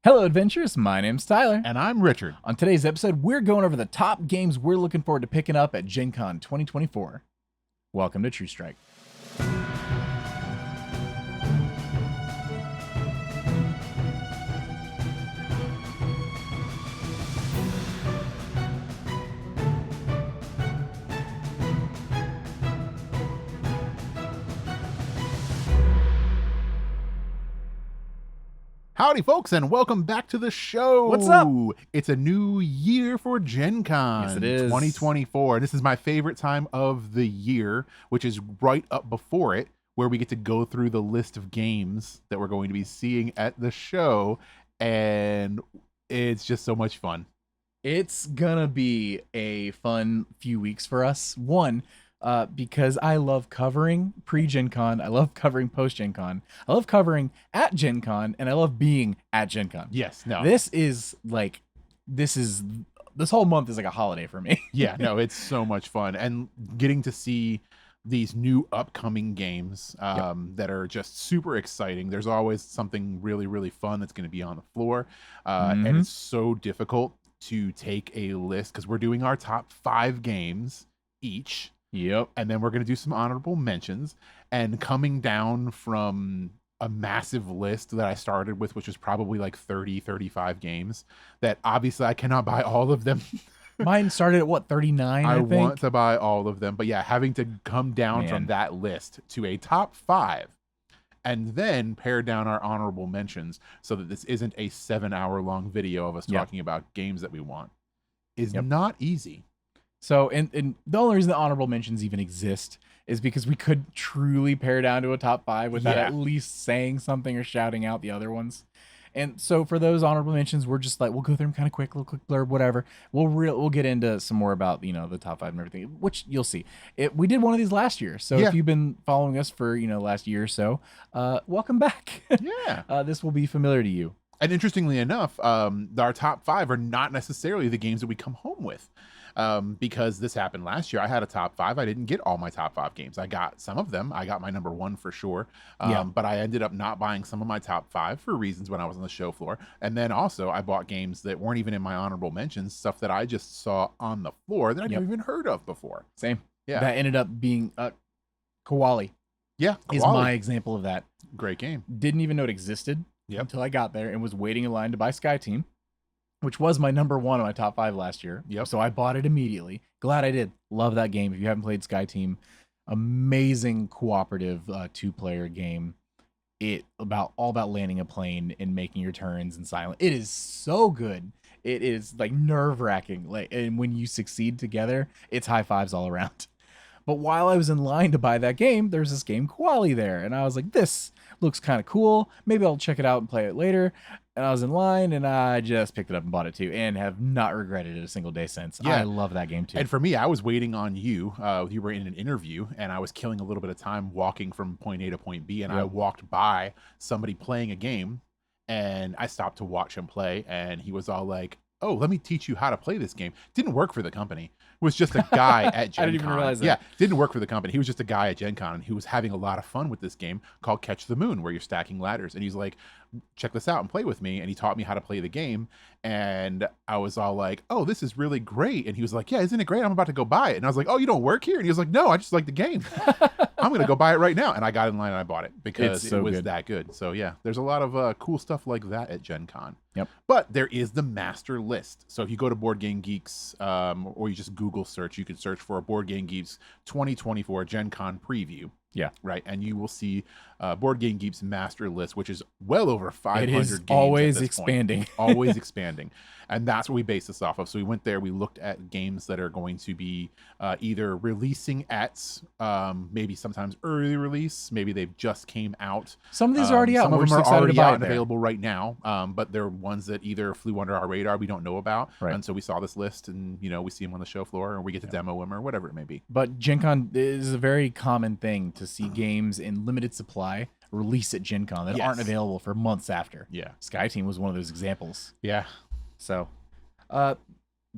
Hello, adventurers. My name's Tyler. And I'm Richard. On today's episode, we're going over the top games we're looking forward to picking up at GenCon 2024. Welcome to True Strike. Howdy, folks, and welcome back to the show. What's up? It's a new year for GenCon. Yes, it is. 2024. This is my favorite time of the year, which is right up before it, where we get to go through the list of games that we're going to be seeing at the show, and it's just so much fun. It's gonna be a fun few weeks for us. Because I love covering pre-Gen Con, I love covering post-Gen Con, I love covering at Gen Con, and I love being at Gen Con. Yes, no. This whole month is like a holiday for me. Yeah, no, it's so much fun. And getting to see these new upcoming games that are just super exciting. There's always something really, really fun that's going to be on the floor. And it's so difficult to take a list because we're doing our top 5 games each. Yep. And then we're going to do some honorable mentions. And coming down from a massive list that I started with, which was probably like 30, 35 games, that obviously I cannot buy all of them. Mine started at what, 39, I think? Want to buy all of them. But yeah, having to come down from that list to a top 5 and then pare down our honorable mentions so that this isn't a 7-hour-long video of us talking about games that we want is not easy. So, and the only reason the honorable mentions even exist is because we could truly pare down to a top 5 without at least saying something or shouting out the other ones. And so for those honorable mentions, we're just like, we'll go through them kind of quick, little quick blurb, whatever. We'll get into some more about, the top 5 and everything, which you'll see. We did one of these last year. So if you've been following us for, last year or so, welcome back. Yeah. This will be familiar to you. And interestingly enough, our top 5 are not necessarily the games that we come home with. Because this happened last year. I had a top 5. I didn't get all my top 5 games. I got some of them. I got my number 1 for sure. But I ended up not buying some of my top 5 for reasons when I was on the show floor. And then also I bought games that weren't even in my honorable mentions, stuff that I just saw on the floor that I'd never even heard of before. Same. Yeah. That ended up being Koali. Yeah. Koali is my example of that. Great game. Didn't even know it existed until I got there and was waiting in line to buy Sky Team, which was my number 1 on my top 5 last year. So I bought it immediately. Glad I did. Love that game. If you haven't played Sky Team, amazing cooperative 2-player game. All about landing a plane and making your turns in silent. It is so good. It is like nerve-wracking. And when you succeed together, it's high fives all around. But while I was in line to buy that game, there's this game Koali there, and I was like, this looks kind of cool. Maybe I'll check it out and play it later. And I was in line, and I just picked it up and bought it too, and have not regretted it a single day since. Yeah. I love that game too. And for me, I was waiting on you. You were in an interview, and I was killing a little bit of time walking from point A to point B, and I walked by somebody playing a game, and I stopped to watch him play, and he was all like, oh, let me teach you how to play this game. Didn't work for the company. Was just a guy at GenCon. I didn't even realize that. Yeah, didn't work for the company. He was just a guy at GenCon who was having a lot of fun with this game called Catch the Moon, where you're stacking ladders. And he's like, check this out and play with me. And he taught me how to play the game. And I was all like, oh, this is really great. And he was like, yeah, isn't it great? I'm about to go buy it. And I was like, oh, you don't work here? And he was like, no, I just like the game. I'm going to go buy it right now. And I got in line and I bought it because it was that good. So yeah, there's a lot of cool stuff like that at GenCon. Yep. But there is the master list. So if you go to Board Game Geeks or you just Google search, you can search for Board Game Geeks 2024 GenCon preview. Yeah. Right. And you will see Board Game Geeks master list, which is well over 500 games. It is always expanding. Always expanding. And that's what we base this off of. So we went there, we looked at games that are going to be either releasing at maybe sometimes early release, maybe they've just came out. Some of these are already out. Some of them are already out and available right now. But they're ones that either flew under our radar, we don't know about. Right. And so we saw this list and, we see them on the show floor or we get to demo them or whatever it may be. But Gen Con is a very common thing to see games in limited supply release at Gen Con that aren't available for months after. Yeah. Sky Team was one of those examples. Yeah. So,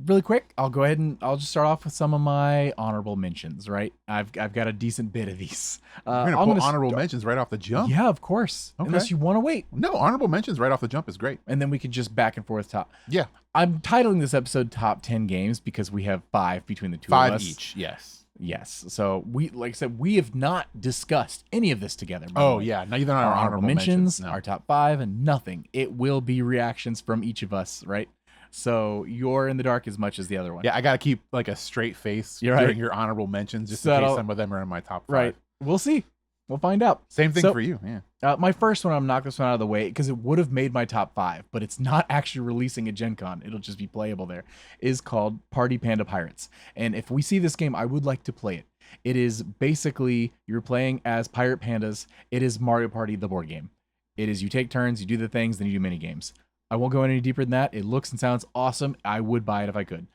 really quick, I'll go ahead and I'll just start off with some of my honorable mentions. Right, I've got a decent bit of these. We're gonna I'm pull gonna honorable start- mentions right off the jump. Yeah, of course. Okay. Unless you want to wait, No, honorable mentions right off the jump is great. and then we can just back and forth top. Yeah, I'm titling this episode "Top 10 Games" because we have 5 between the two of 5 us. each. Yes. Yes. So we, like I said, we have not discussed any of this together. by the Oh way. yeah, neither are Our our honorable mentions, no. our top 5, and nothing. It will be reactions from each of us, right? So you're in the dark as much as the other one. Yeah, I gotta keep like a straight face You're right. during your honorable mentions, just in Subtle. case some of them are in my top 5. Right. We'll see. We'll find out. Same thing So- for you. Yeah. My first one, I'm knock this one out of the way because it would have made my top 5, but it's not actually releasing at GenCon. It'll just be playable there. Is called Party Panda Pirates. And if we see this game, I would like to play it. It is basically you're playing as pirate pandas. It is Mario Party, the board game. It is you take turns, you do the things, then you do mini games. I won't go any deeper than that. It looks and sounds awesome. I would buy it if I could.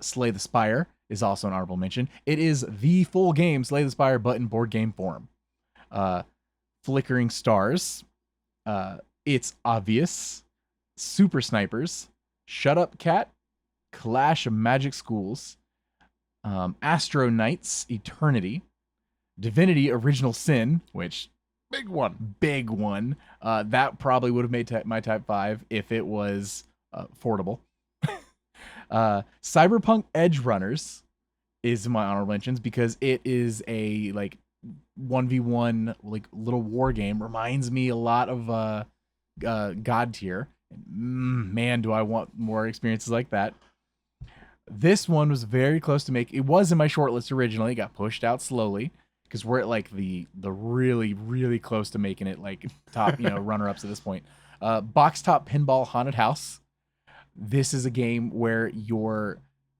Slay the Spire is also an honorable mention. It is the full game, Slay the Spire, but in board game form. Flickering Stars, It's Obvious, Super Snipers, Shut Up Cat, Clash of Magic Schools, Astro Knights Eternity, Divinity Original Sin, which Big one. big one. That probably would have made my type 5 if it was affordable. Cyberpunk Edge Runners is my honorable mentions because it is a like 1v1 like little war game. Reminds me a lot of God Tier. Man, do I want more experiences like that. This one was very close to make. It was in my shortlist originally. It got pushed out slowly because we're at like the really really close to making it like top runner ups at this point. Box Top Pinball Haunted House. This is a game where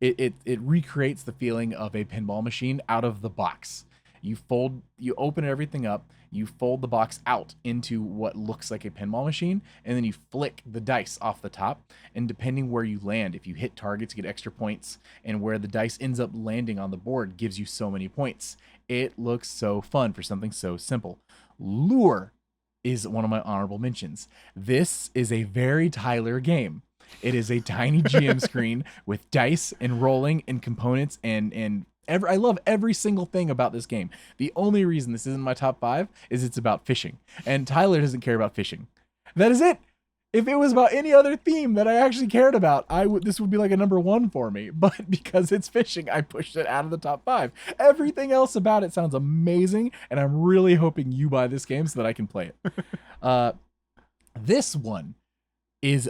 it recreates the feeling of a pinball machine out of the box. You open everything up, you fold the box out into what looks like a pinball machine, and then you flick the dice off the top. And depending where you land, if you hit targets, you get extra points, and where the dice ends up landing on the board gives you so many points. It looks so fun for something so simple. Lure is one of my honorable mentions. This is a very Tyler game. It is a tiny GM screen with dice and rolling and components and I love every single thing about this game. The only reason this isn't my top 5 is it's about fishing. And Tyler doesn't care about fishing. That is it. If it was about any other theme that I actually cared about, this would be like a number 1 for me. But because it's fishing, I pushed it out of the top 5. Everything else about it sounds amazing, and I'm really hoping you buy this game so that I can play it. This one is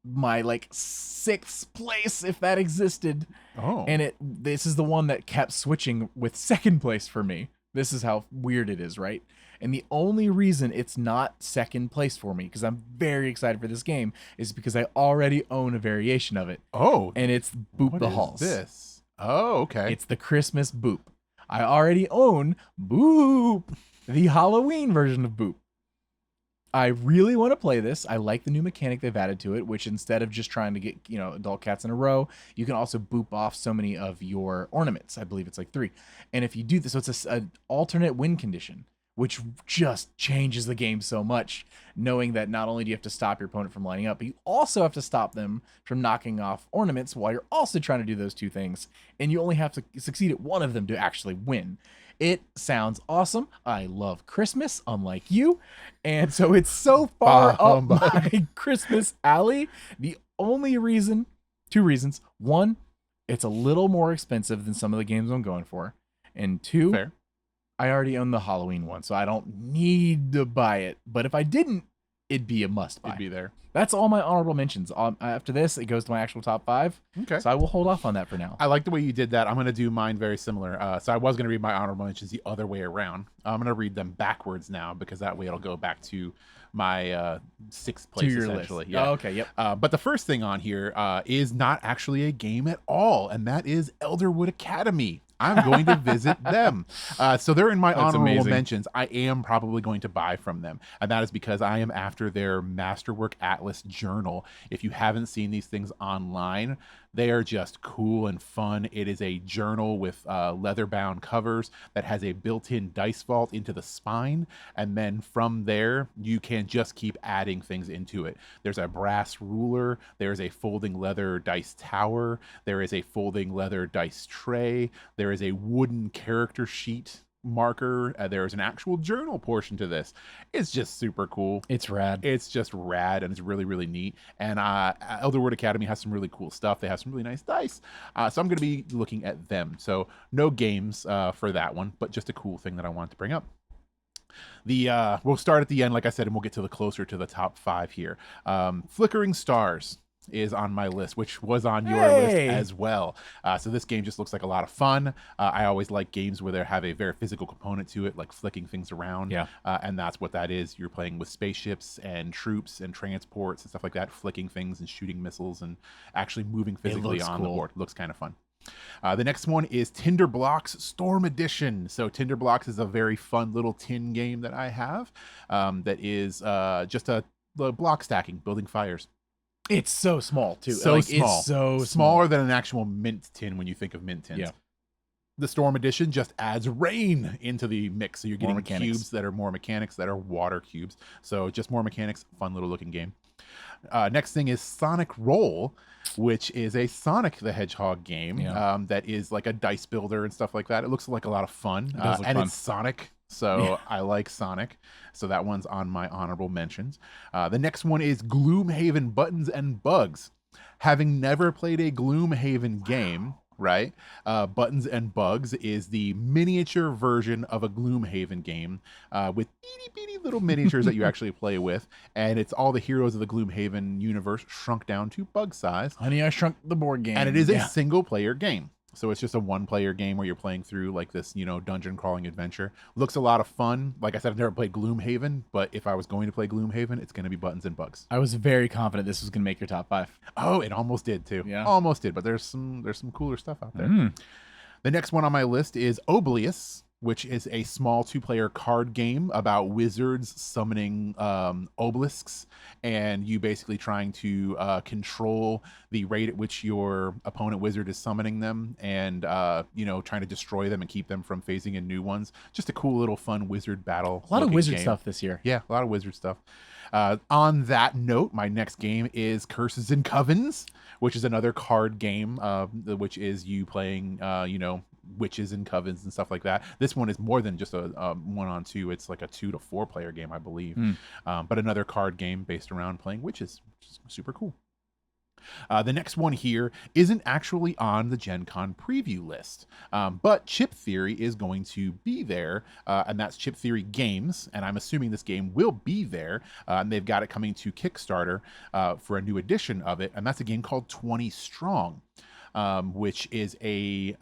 my like 6th place if that existed. Oh. And this is the one that kept switching with 2nd place for me. This is how weird it is, right? And the only reason it's not 2nd place for me, because I'm very excited for this game, is because I already own a variation of it. Oh. And it's Boop What the is Halls. this? Oh, okay. It's the Christmas Boop. I already own Boop, the Halloween version of Boop. I really want to play this. I like the new mechanic they've added to it, which instead of just trying to get, adult cats in a row, you can also boop off so many of your ornaments. I believe it's like 3. And if you do this, so it's an alternate win condition, which just changes the game so much, knowing that not only do you have to stop your opponent from lining up, but you also have to stop them from knocking off ornaments while you're also trying to do those 2 things. And you only have to succeed at one of them to actually win. It sounds awesome. I love Christmas, unlike you. And so it's so far up my Christmas alley. The only reason, 2 reasons. 1, it's a little more expensive than some of the games I'm going for. And 2, Fair. I already own the Halloween one, so I don't need to buy it. But if I didn't, it'd be a must buy. It'd be there. That's all my honorable mentions. After this, it goes to my actual top 5. Okay. So I will hold off on that for now. I like the way you did that. I'm going to do mine very similar. So I was going to read my honorable mentions the other way around. I'm going to read them backwards now because that way it'll go back to my 6th place, to your essentially. list. Yeah. Oh, okay, yep. But the first thing on here is not actually a game at all, and that is Elderwood Academy. I'm going to visit them. So they're in my That's honorable amazing. mentions. I am probably going to buy from them. And that is because I am after their Masterwork Atlas journal. If you haven't seen these things online, they are just cool and fun. It is a journal with leather-bound covers that has a built-in dice vault into the spine. And then from there, you can just keep adding things into it. There's a brass ruler. There's a folding leather dice tower. There is a folding leather dice tray. There is a wooden character sheet marker. There's an actual journal portion to this. It's just super cool. It's rad. It's just rad, and it's really, really neat. And Elderwood Academy has some really cool stuff. They have some really nice dice. So I'm going to be looking at them. So no games for that one, but just a cool thing that I wanted to bring up. We'll start at the end, like I said, and we'll get to the closer to the top 5 here. Flickering Stars is on my list, which was on your list as well. So this game just looks like a lot of fun. I always like games where they have a very physical component to it, like flicking things around. Yeah. And that's what that is. You're playing with spaceships and troops and transports and stuff like that, flicking things and shooting missiles and actually moving physically on the board. Looks kind of fun. The next one is Tinderblocks Storm Edition. So Tinderblocks is a very fun little tin game that I have that is just a block stacking, building fires. It's so small too. So like, small. It's so smaller than an actual mint tin when you think of mint tins. Yeah. The Storm Edition just adds rain into the mix. So you're getting mechanics. cubes that are more mechanics, that are water cubes. So just more mechanics, fun little looking game. Next thing is Sonic Roll, which is a Sonic the Hedgehog game that is like a dice builder and stuff like that. It looks like a lot of fun. It's Sonic. So I like Sonic. So that one's on my honorable mentions. The next one is Gloomhaven Buttons and Bugs. Having never played a Gloomhaven game, right? Buttons and Bugs is the miniature version of a Gloomhaven game with itty bitty little miniatures that you actually play with. And it's all the heroes of the Gloomhaven universe shrunk down to bug size. Honey, I Shrunk the Board game. And it is a single player game. So it's just a one-player game where you're playing through like this, dungeon crawling adventure. Looks a lot of fun. Like I said, I've never played Gloomhaven, but if I was going to play Gloomhaven, it's going to be Buttons and Bugs. I was very confident this was going to make your top 5. Oh, it almost did too. Yeah, almost did. But there's some cooler stuff out there. The next one on my list is Oblius, which is a small 2-player card game about wizards summoning obelisks, and you basically trying to control the rate at which your opponent wizard is summoning them, and trying to destroy them and keep them from phasing in new ones. Just a cool little fun wizard battle. A lot of wizard game. stuff this year. Yeah, a lot of wizard stuff. On that note, my next game is Curses and Covens, which is another card game, which is you playing, witches and covens and stuff like that. This one is more than just a 1-on-2. It's like a 2 to 4 player game, I believe. But another card game based around playing witches, which is super cool. The next one here isn't actually on the GenCon preview list, but Chip Theory is going to be there, and that's Chip Theory Games, and I'm assuming this game will be there, and they've got it coming to Kickstarter for a new edition of it, and that's a game called 20 Strong. Which is a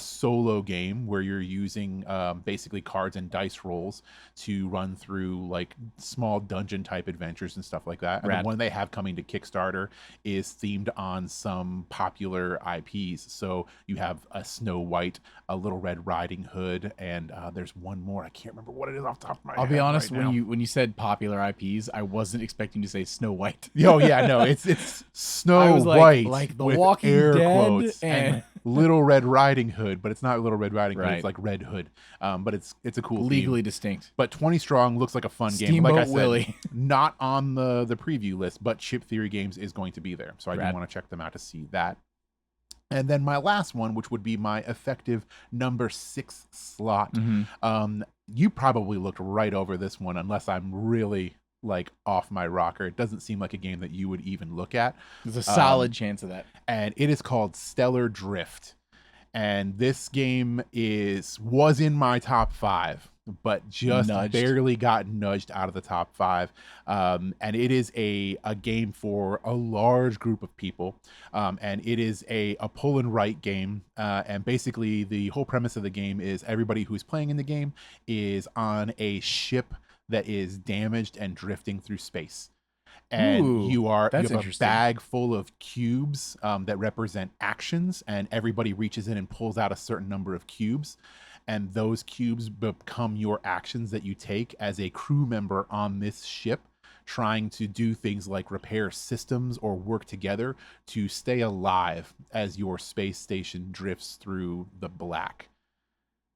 solo game where you're using basically cards and dice rolls to run through like small dungeon type adventures and stuff like that. And the one they have coming to Kickstarter is themed on some popular IPs. So you have a Snow White, a Little Red Riding Hood, and there's one more. I can't remember what it is off the top of my head. I'll be honest, right when you said popular IPs, I wasn't expecting to say Snow White. Oh yeah, no, it's Snow White, like The with Walking air Dead quotes, and Little Red Riding Hood, but it's not Little Red Riding Hood. It's like Red Hood. But it's a cool legally theme. Distinct. But 20 Strong looks like a fun game. Steamboat Like I said, Willie. not on the preview list, but Chip Theory Games is going to be there. So I do want to check them out to see that. And then my last one, which would be my effective number 6 slot. You probably looked right over this one, unless I'm really like off my rocker. It doesn't seem like a game that you would even look at. There's a solid chance of that. And it is called Stellar Drift. And this game was in my top 5, but just barely got nudged out of the top 5. And it is a game for a large group of people. And it is a pull and write game. And basically the whole premise of the game is everybody who's playing in the game is on a ship that is damaged and drifting through space. and Ooh, you have that's a interesting. bag full of cubes that represent actions, and everybody reaches in and pulls out a certain number of cubes, and those cubes become your actions that you take as a crew member on this ship, trying to do things like repair systems or work together to stay alive as your space station drifts through the black.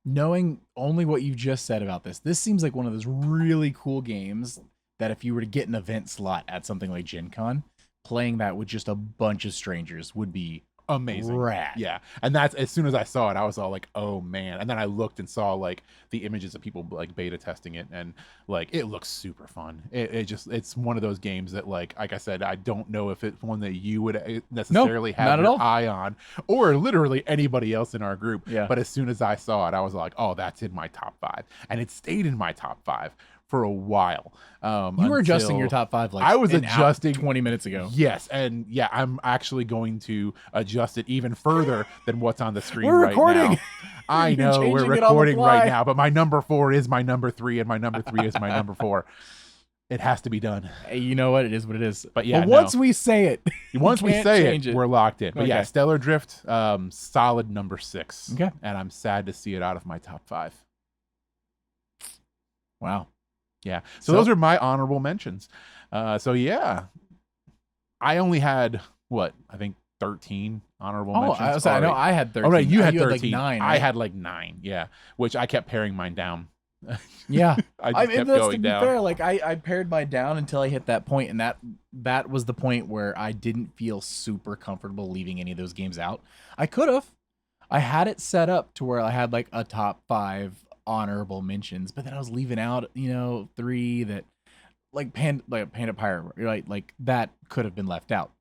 Knowing only what you just said about this seems like one of those really cool games that if you were to get an event slot at something like Gen Con, playing that with just a bunch of strangers would be Amazing. rad. Yeah. And that's, as soon as I saw it, I was all like, oh man. And then I looked and saw like the images of people like beta testing it, and like it looks super fun. It's one of those games that like I said, I don't know if it's one that you would necessarily have not at your all. eye on, or literally anybody else in our group. Yeah. But as soon as I saw it, I was like, oh, that's in my top 5. And it stayed in my top 5 for a while. You were adjusting your top 5 like I was adjusting 20 minutes ago. Yes, and yeah, I'm actually going to adjust it even further than what's on the screen We're right recording. now. I know we're changing it on the recording right fly. now, but my number 4 is my number 3, and my number 3 is my number 4. It has to be done. Hey, you know what? It is what it is. But yeah, once we say it, once we can't say change it, it. we're locked in. But yeah, Okay. Stellar Drift, solid number 6. Okay. And I'm sad to see it out of my top 5. Wow. Yeah. So those are my honorable mentions. So yeah, I only had I think 13 honorable mentions. I know I had 13. Oh, right, you had 13. like 9. Right? I had like 9. Yeah, which I kept paring mine down. Yeah, I just kept that's going to be down. fair. Like I pared mine down until I hit that point, and that was the point where I didn't feel super comfortable leaving any of those games out. I could have. I had it set up to where I had like a top 5 honorable mentions, but then I was leaving out, 3 that like Panda Pirate, like that could have been left out.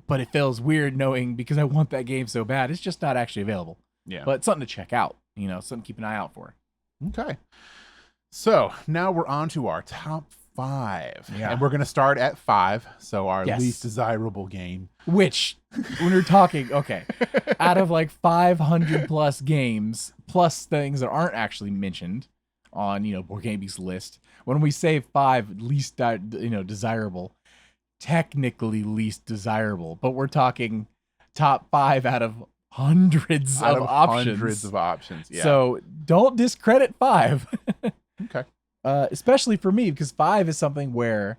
But it feels weird knowing, because I want that game so bad, it's just not actually available. Yeah. But something to check out, something to keep an eye out for. Okay. So now we're on to our top 5. Yeah. And we're going to start at 5. So our Yes. least desirable game. Which, when we're talking, okay, out of like 500 plus games, plus things that aren't actually mentioned on, Board Game Geek's list, when we say 5 least, desirable, technically least desirable, but we're talking top 5 out of hundreds of options. Hundreds of options. Yeah. So don't discredit 5. Okay. Especially for me, because 5 is something where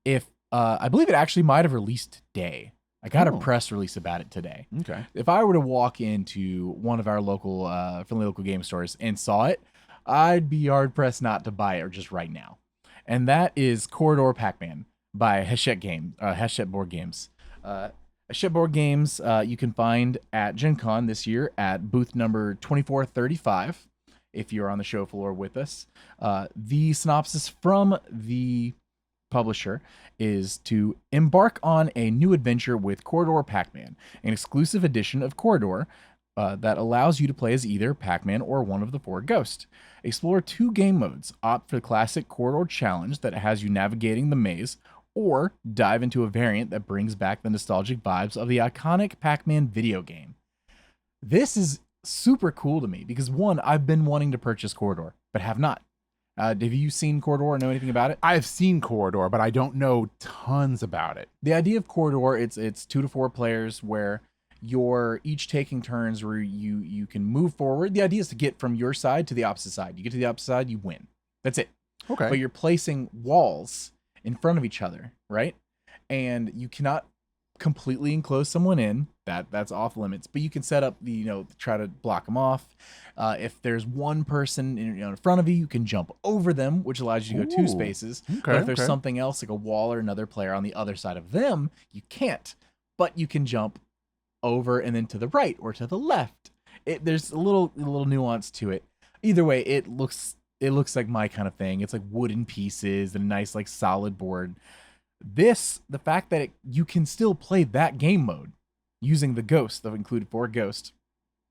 if I believe it actually might have released today. I got a press release about it today. Okay. If I were to walk into one of our local friendly local game stores and saw it, I'd be hard pressed not to buy it just right now. And that is Corridor Pac-Man by Hachette Board Games. Hachette Board Games you can find at Gen Con this year at booth number 2435. If you're on the show floor with us, the synopsis from the publisher is to embark on a new adventure with Corridor Pac-Man, an exclusive edition of Corridor that allows you to play as either Pac-Man or one of the 4 ghosts. Explore 2 game modes. Opt for the classic Corridor challenge that has you navigating the maze, or dive into a variant that brings back the nostalgic vibes of the iconic Pac-Man video game. This is super cool to me because, one, I've been wanting to purchase Corridor, but have not. Have you seen Corridor or know anything about it? I've seen Corridor, but I don't know tons about it. The idea of Corridor, it's 2 to 4 players where you're each taking turns where you can move forward. The idea is to get from your side to the opposite side. You get to the opposite side, you win. That's it. Okay. But you're placing walls in front of each other, right? And you cannot completely enclose someone in. That's off limits. But you can set up try to block them off. If there's one person in front of you, you can jump over them, which allows you to go 2 spaces. Okay, But if there's something else like a wall or another player on the other side of them, you can't. But you can jump over and then to the right or to the left. There's a little nuance to it. Either way, it looks like my kind of thing. It's like wooden pieces and a nice like solid board. The fact that you can still play that game mode using the ghost, the included 4 ghosts.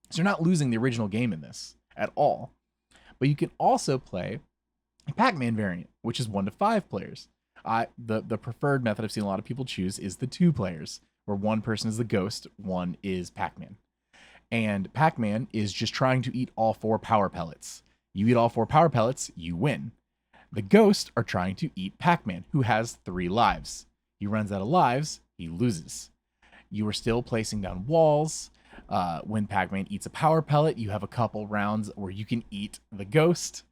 So you're not losing the original game in this at all. But you can also play a Pac-Man variant, which is 1 to 5 players. The preferred method I've seen a lot of people choose is the 2 players, where one person is the ghost, one is Pac-Man. And Pac-Man is just trying to eat all 4 power pellets. You eat all 4 power pellets, you win. The ghosts are trying to eat Pac-Man, who has 3 lives. He runs out of lives, he loses. You are still placing down walls. When Pac-Man eats a power pellet, you have a couple rounds where you can eat the ghost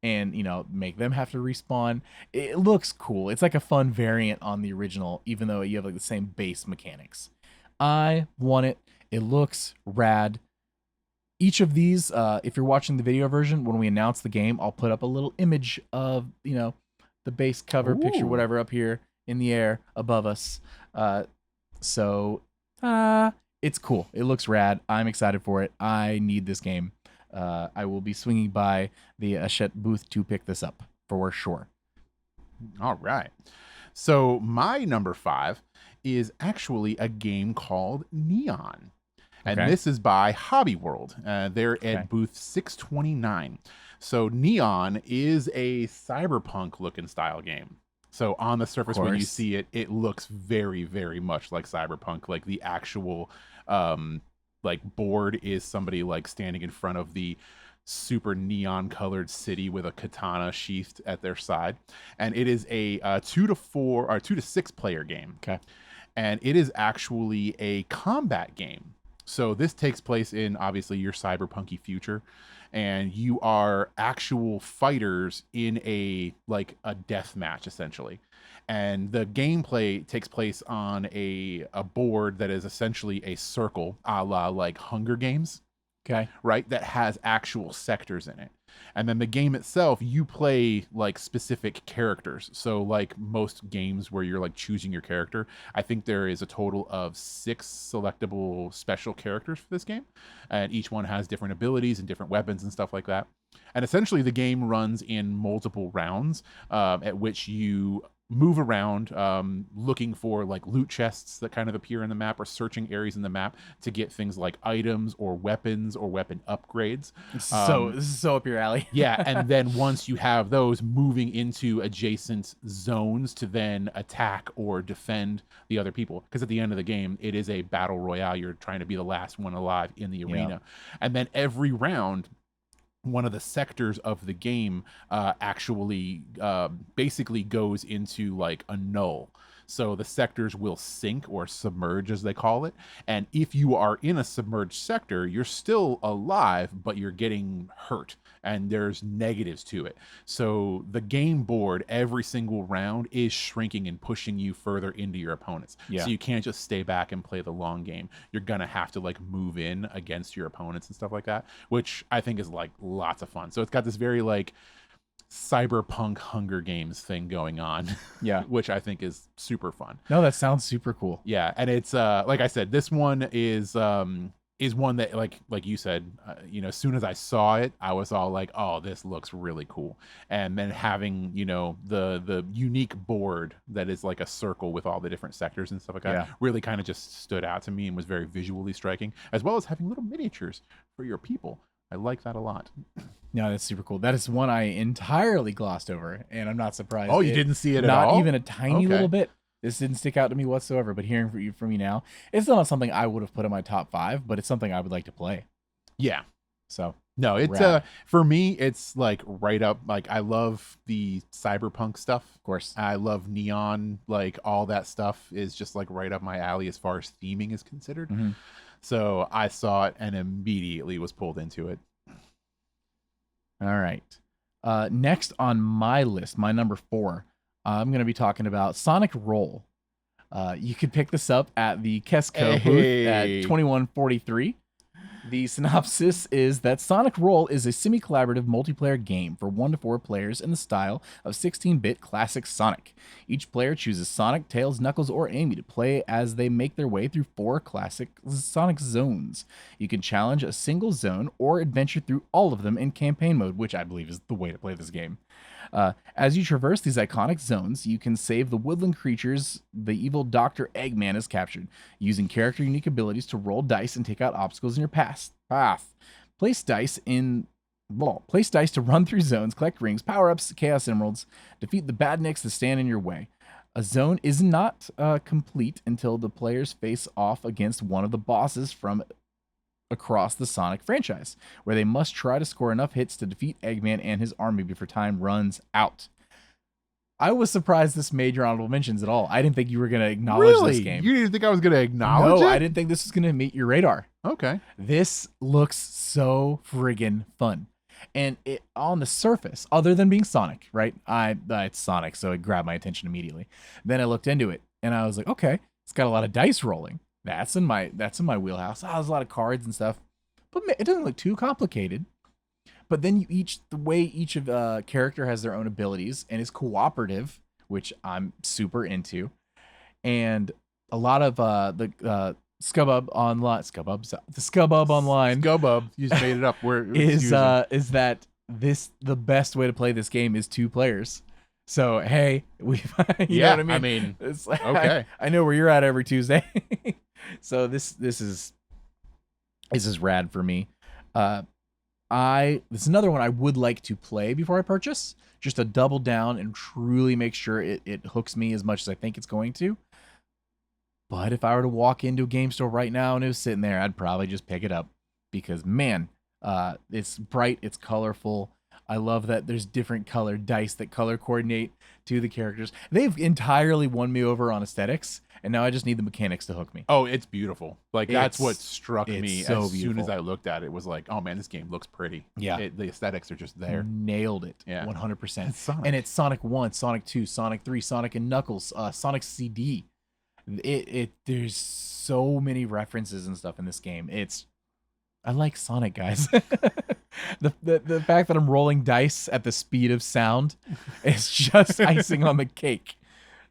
and, make them have to respawn. It looks cool. It's like a fun variant on the original, even though you have like the same base mechanics. I want it. It looks rad. Each of these, if you're watching the video version, when we announce the game, I'll put up a little image of, the base cover picture, whatever, up here in the air above us. So it's cool. It looks rad. I'm excited for it. I need this game. I will be swinging by the Hachette booth to pick this up for sure. All right. So my number 5 is actually a game called Neon. And this is by Hobby World. They're at booth 629. So Neon is a cyberpunk looking style game. So on the surface, when you see it, it looks very, very much like cyberpunk. Like the actual board is somebody like standing in front of the super neon colored city with a katana sheathed at their side. And it is a 2 to 6 player game. Okay. And it is actually a combat game. So this takes place in obviously your cyberpunky future, and you are actual fighters in a death match essentially. And the gameplay takes place on a board that is essentially a circle, a la like Hunger Games. Okay. Right? That has actual sectors in it. And then the game itself, you play like specific characters. So like most games where you're like choosing your character, I think there is a total of 6 selectable special characters for this game. And each one has different abilities and different weapons and stuff like that. And essentially the game runs in multiple rounds at which you move around looking for like loot chests that kind of appear in the map, or searching areas in the map to get things like items or weapons or weapon upgrades. So this is so up your alley. Yeah, and then once you have those, moving into adjacent zones to then attack or defend the other people, because at the end of the game it is a battle royale. You're trying to be the last one alive in the arena. And then every round, one of the sectors of the game actually basically goes into like a null. So the sectors will sink or submerge, as they call it. And if you are in a submerged sector, you're still alive, but you're getting hurt. And there's negatives to it. So the game board, every single round, is shrinking and pushing you further into your opponents. Yeah. So you can't just stay back and play the long game. You're going to have to like move in against your opponents and stuff like that, which I think is like lots of fun. So it's got this very like cyberpunk Hunger Games thing going on. Yeah. Which I think is super fun. No, that sounds super cool. Yeah. And it's like I said, this one is one that like you said, as soon as I saw it, I was all like, oh, this looks really cool. And then having, the unique board that is like a circle with all the different sectors and stuff like that really kind of just stood out to me and was very visually striking, as well as having little miniatures for your people. I like that a lot. No, that's super cool. That is one I entirely glossed over, and I'm not surprised. Oh, you didn't see it at all? Not even a tiny little bit. This didn't stick out to me whatsoever, but hearing from you now, it's not something I would have put in my top 5, but it's something I would like to play. Yeah. So no, it's for me, it's like right up. Like I love the cyberpunk stuff. Of course. I love neon. Like all that stuff is just like right up my alley as far as theming is considered. Mm-hmm. So I saw it and immediately was pulled into it. All right. Next on my list, my number 4, I'm going to be talking about Sonic Roll. You could pick this up at the Kesco booth at 2143. The synopsis is that Sonic Roll is a semi-collaborative multiplayer game for 1 to 4 players in the style of 16-bit classic Sonic. Each player chooses Sonic, Tails, Knuckles, or Amy to play as they make their way through 4 classic Sonic zones. You can challenge a single zone or adventure through all of them in campaign mode, which I believe is the way to play this game. As you traverse these iconic zones, you can save the woodland creatures the evil Dr. Eggman has captured, using character unique abilities to roll dice and take out obstacles in your path. Place dice to run through zones, collect rings, power-ups, chaos emeralds, defeat the badniks that stand in your way. A zone is not complete until the players face off against one of the bosses from across the Sonic franchise, where they must try to score enough hits to defeat Eggman and his army before time runs out. I was surprised this made your honorable mentions at all. I didn't think you were going to acknowledge this Really? game. You didn't think I was going to acknowledge it? I didn't think this was going to meet your radar. Okay. This looks so friggin' fun. And it on the surface, other than being Sonic, right? It's Sonic, so it grabbed my attention immediately. Then I looked into it and I was like, okay, it's got a lot of dice rolling. That's in my wheelhouse. There's a lot of cards and stuff. But it doesn't look too complicated. But then the way each of character has their own abilities and is cooperative, which I'm super into. And a lot of the Scubub online. You just made it up. Is that the best way to play this game is 2 players. So hey, you know what I mean? I mean, it's like, okay. I know where you're at every Tuesday. So this is rad for me. This is another one I would like to play before I purchase, just to double down and truly make sure it hooks me as much as I think it's going to. But if I were to walk into a game store right now and it was sitting there, I'd probably just pick it up because, man, it's bright, it's colorful. I love that there's different colored dice that color coordinate to the characters. They've entirely won me over on aesthetics, and now I just need the mechanics to hook me. Oh, it's beautiful. Like, that's what struck me so as beautiful. soon as I looked at it. It was like, oh, man, this game looks pretty. Yeah. The aesthetics are just there. Nailed it. Yeah. 100%. It's Sonic. And it's Sonic 1, Sonic 2, Sonic 3, Sonic and Knuckles, Sonic CD. There's so many references and stuff in this game. I like Sonic, guys. the fact that I'm rolling dice at the speed of sound is just icing on the cake.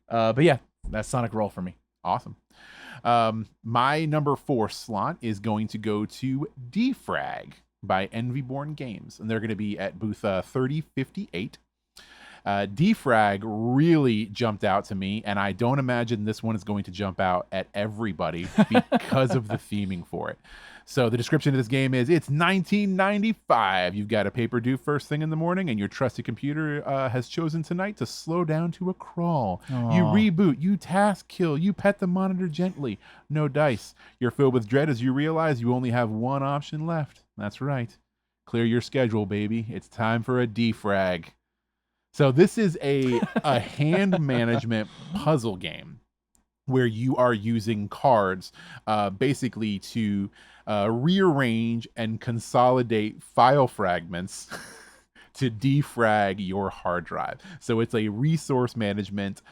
But yeah, that's Sonic Roll for me. Awesome. My number 4 slot is going to go to Defrag by Envyborn Games, and they're going to be at booth 3058. Defrag really jumped out to me, and I don't imagine this one is going to jump out at everybody because of the theming for it. So the description of this game is, it's 1995. You've got a paper due first thing in the morning, and your trusty computer has chosen tonight to slow down to a crawl. Aww. You reboot, you task kill, you pet the monitor gently. No dice. You're filled with dread as you realize you only have one option left. That's right. Clear your schedule, baby. It's time for a defrag. So this is a hand management puzzle game where you are using cards basically to rearrange and consolidate file fragments to defrag your hard drive. So it's a resource management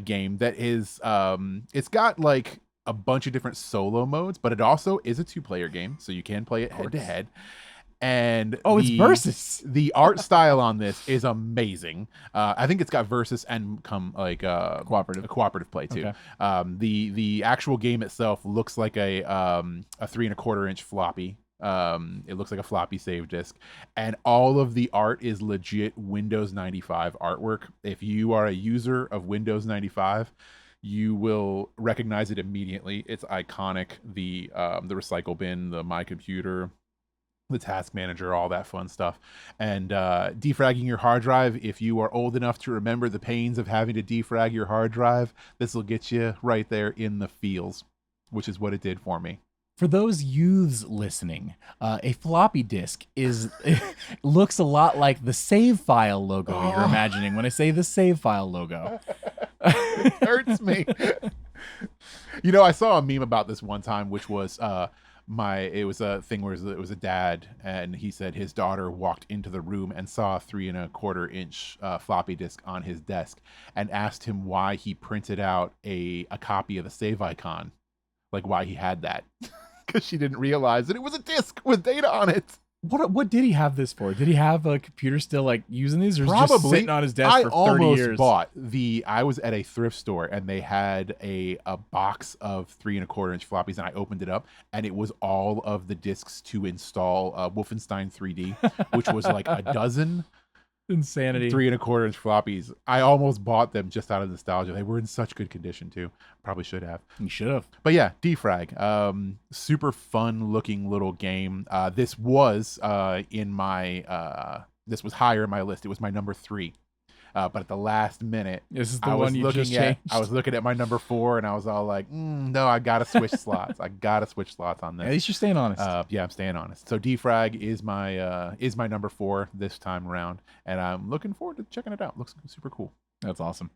game that is, it's got like a bunch of different solo modes, but it also is a 2-player game, so you can play it head to head. And it's versus. The art style on this is amazing. I think it's got versus and cooperative play too. Okay. The actual game itself looks like a 3¼ inch floppy. It looks like a floppy save disk, and all of the art is legit Windows 95 artwork. If you are a user of Windows 95, you will recognize it immediately. It's iconic. The recycle bin, the My Computer, the task manager, all that fun stuff. And defragging your hard drive, if you are old enough to remember the pains of having to defrag your hard drive, this will get you right there in the feels, which is what it did for me. For those youths listening, a floppy disk looks a lot like the save file logo you're imagining when I say the save file logo. It hurts me. You know, I saw a meme about this one time, which was it was a thing where it was a dad, and he said his daughter walked into the room and saw a 3¼ inch floppy disk on his desk and asked him why he printed out a copy of the save icon, like why he had that, because she didn't realize that it was a disk with data on it. What did he have this for? Did he have a computer still like using these, or Probably just sitting on his desk for 30 years? I was at a thrift store and they had a box of 3¼ inch floppies, and I opened it up and it was all of the discs to install Wolfenstein 3D, which was like a dozen. Insanity. 3¼ inch floppies. I almost bought them just out of nostalgia. They were in such good condition too. Probably should have. You should have. But yeah, Defrag. Super fun looking little game. This was in my this was higher in my list. It was my number 3. But at the last minute, this is the one you just changed. I was looking at my number 4, and I was all like, no, I gotta switch slots. I gotta switch slots on this. At least you're staying honest. Yeah, I'm staying honest. So Defrag is my number 4 this time around, and I'm looking forward to checking it out. Looks super cool. That's awesome.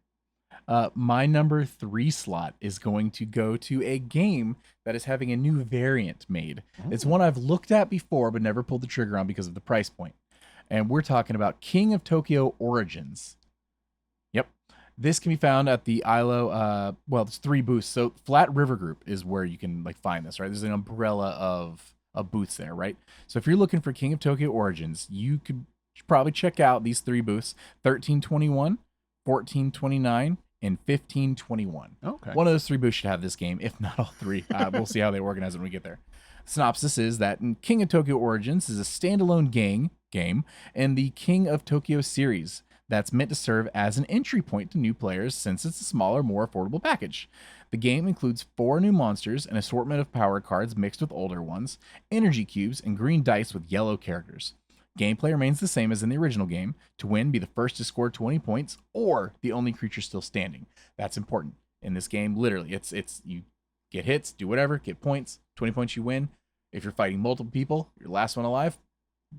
My number 3 slot is going to go to a game that is having a new variant made. It's one I've looked at before, but never pulled the trigger on because of the price point. And we're talking about King of Tokyo Origins. Yep. This can be found at the ILO, well, it's 3 booths. So Flat River Group is where you can like find this, right? There's an umbrella of booths there, right? So if you're looking for King of Tokyo Origins, you could probably check out these 3 booths: 1321, 1429, and 1521. Okay. One of those 3 booths should have this game, if not all 3. We'll see how they organize it when we get there. Synopsis is that King of Tokyo Origins is a standalone game in the King of Tokyo series that's meant to serve as an entry point to new players since it's a smaller, more affordable package. The game includes 4 new monsters, an assortment of power cards mixed with older ones, energy cubes, and green dice with yellow characters. Gameplay remains the same as in the original game. To win, be the first to score 20 points or the only creature still standing. That's important. In this game, literally, it's you get hits, do whatever, get points, 20 points you win. If you're fighting multiple people, you're the last one alive,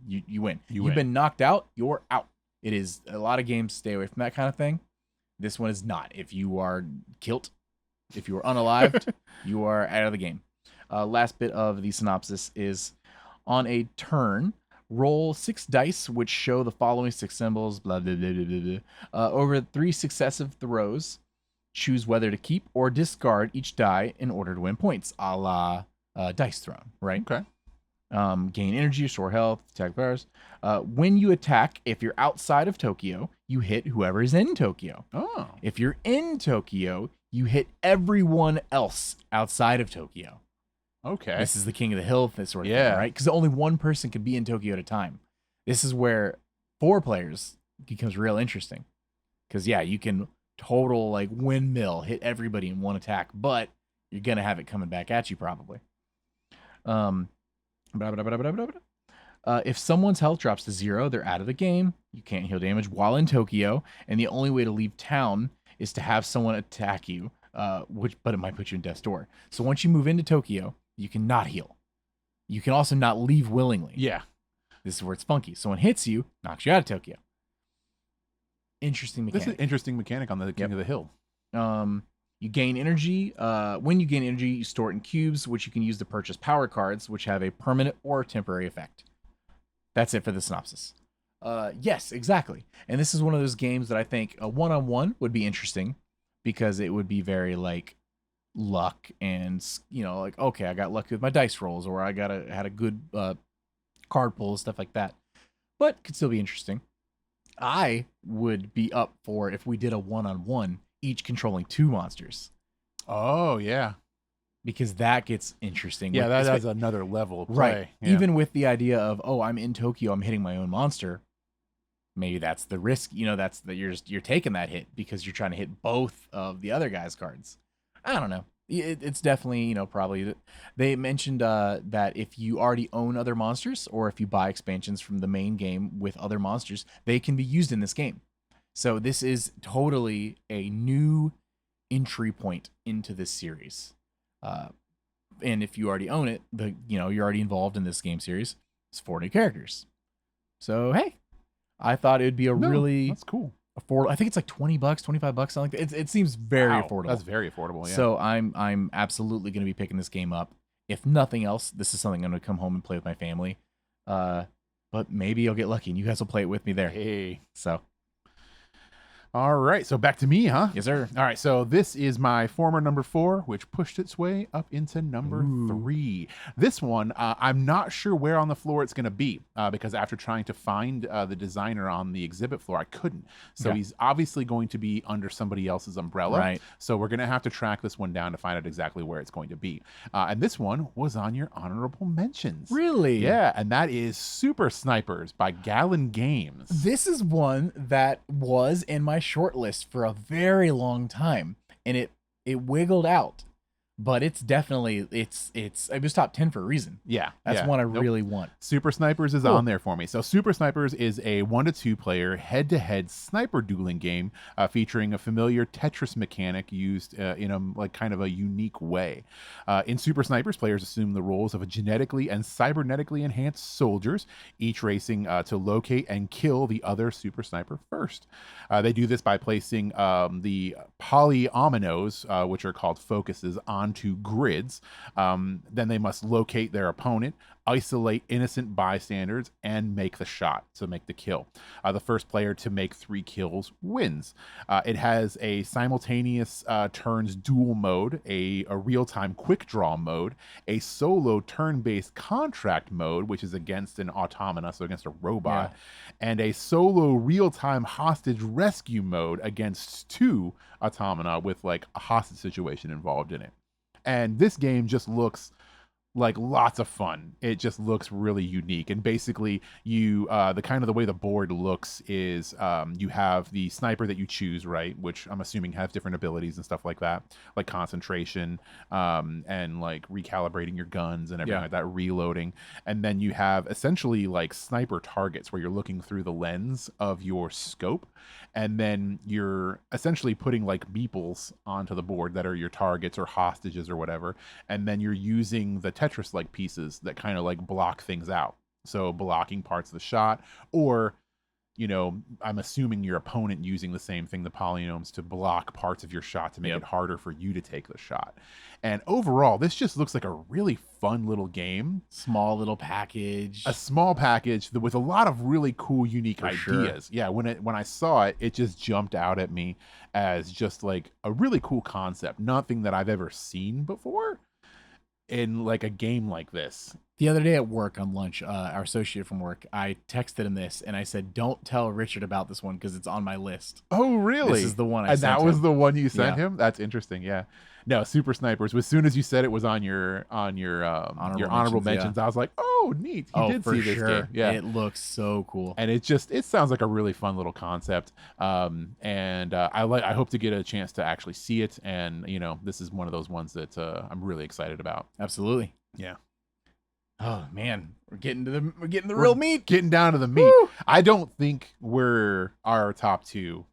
you win. You've been knocked out, you're out. It is a lot of games stay away from that kind of thing. This one is not. If you are killed, if you are unalived, you are out of the game. Last bit of the synopsis is on a turn, roll 6 dice, which show the following 6 symbols, blah, blah, blah, blah, blah, blah. Over 3 successive throws, choose whether to keep or discard each die in order to win points, a la Dice Throne, right? Okay. Gain energy, restore health, attack powers. When you attack, if you're outside of Tokyo, you hit whoever is in Tokyo. Oh. If you're in Tokyo, you hit everyone else outside of Tokyo. Okay. This is the king of the hill, this sort of thing, right? Because only one person can be in Tokyo at a time. This is where 4 players becomes real interesting. Because, yeah, you can total, like, windmill, hit everybody in one attack, but you're going to have it coming back at you, probably. If someone's health drops to 0, they're out of the game. You can't heal damage while in Tokyo, and the only way to leave town is to have someone attack you, but it might put you in death's door. So once you move into Tokyo, you can not heal. You can also not leave willingly. Yeah. This is where it's funky. Someone hits you, knocks you out of Tokyo. Interesting mechanic. This is an interesting mechanic on the King of the Hill. You gain energy. When you gain energy, you store it in cubes, which you can use to purchase power cards, which have a permanent or temporary effect. That's it for the synopsis. Yes, exactly. And this is one of those games that I think a one-on-one would be interesting because it would be very like luck and, you know, like, okay, I got lucky with my dice rolls, or I had a good card pull, stuff like that. But could still be interesting. I would be up for if we did a one-on-one, each controlling 2 monsters. Oh, yeah. Because that gets interesting. Yeah, that has another level of play. Right. Yeah. Even with the idea of, oh, I'm in Tokyo, I'm hitting my own monster. Maybe that's the risk, you know, that's that you're taking that hit because you're trying to hit both of the other guy's cards. I don't know. It's definitely, you know, probably they mentioned that if you already own other monsters or if you buy expansions from the main game with other monsters, they can be used in this game. So this is totally a new entry point into this series. And if you already own it, you're already involved in this game series. It's 4 new characters. So hey, I thought it would be really that's cool. Affordable. I think it's like $20, $25, something like that. It seems very affordable. That's very affordable. Yeah. So I'm absolutely going to be picking this game up. If nothing else, this is something I'm going to come home and play with my family. But maybe I'll get lucky and you guys will play it with me there. Hey. So. All right, so back to me, huh? Yes, sir. All right, so this is my former number 4, which pushed its way up into number 3. This one, I'm not sure where on the floor it's going to be because after trying to find the designer on the exhibit floor, I couldn't. So he's obviously going to be under somebody else's umbrella. Right. So we're going to have to track this one down to find out exactly where it's going to be. And this one was on your honorable mentions. Really? Yeah, and that is Super Snipers by Gallon Games. This is one that was in my short list for a very long time, and it wiggled out. but it's definitely it was top 10 for a reason. Yeah, That's yeah. one I Nope. really want. Super Snipers is Cool. on there for me. So Super Snipers is a 1 to 2 player head-to-head sniper dueling game featuring a familiar Tetris mechanic used in a like kind of a unique way. In Super Snipers, players assume the roles of a genetically and cybernetically enhanced soldiers, each racing to locate and kill the other Super Sniper first. They do this by placing the polyominoes, which are called focuses, onto grids. Then they must locate their opponent, isolate innocent bystanders, and make the shot, so make the kill. The first player to make 3 kills wins. It has a simultaneous turns duel mode, a real-time quick draw mode, a solo turn-based contract mode, which is against an automata, so against a robot, and a solo real-time hostage rescue mode against 2 automata with like a hostage situation involved in it. And this game just looks like lots of fun. It just looks really unique. And basically you the way the board looks is you have the sniper that you choose, right, which I'm assuming have different abilities and stuff like that, like concentration, and like recalibrating your guns and everything like that, reloading. And then you have essentially like sniper targets where you're looking through the lens of your scope, and then you're essentially putting like meeples onto the board that are your targets or hostages or whatever, and then you're using the Tetris like pieces that kind of like block things out, so blocking parts of the shot, or I'm assuming your opponent using the same thing, the polynomials, to block parts of your shot to make it harder for you to take the shot. And overall, this just looks like a really fun little game. Small little package. A small package with a lot of really cool, unique ideas. Sure. Yeah, when I saw it, it just jumped out at me as just like a really cool concept. Nothing that I've ever seen before in like a game like this. The other day at work on lunch, our associate from work, I texted him this and I said, "Don't tell Richard about this one because it's on my list." Oh, really? This is the one I and sent that was him. the one you sent him? That's interesting. Yeah. No, Super Snipers. As soon as you said it was on your honorable mentions, I was like, "Oh, neat. He did see this game." Yeah. It looks so cool. And it sounds like a really fun little concept. And I hope to get a chance to actually see it, and this is one of those ones that I'm really excited about. Absolutely. Yeah. Oh man, we're getting the real meat. Getting down to the meat. Woo! I don't think our top 2.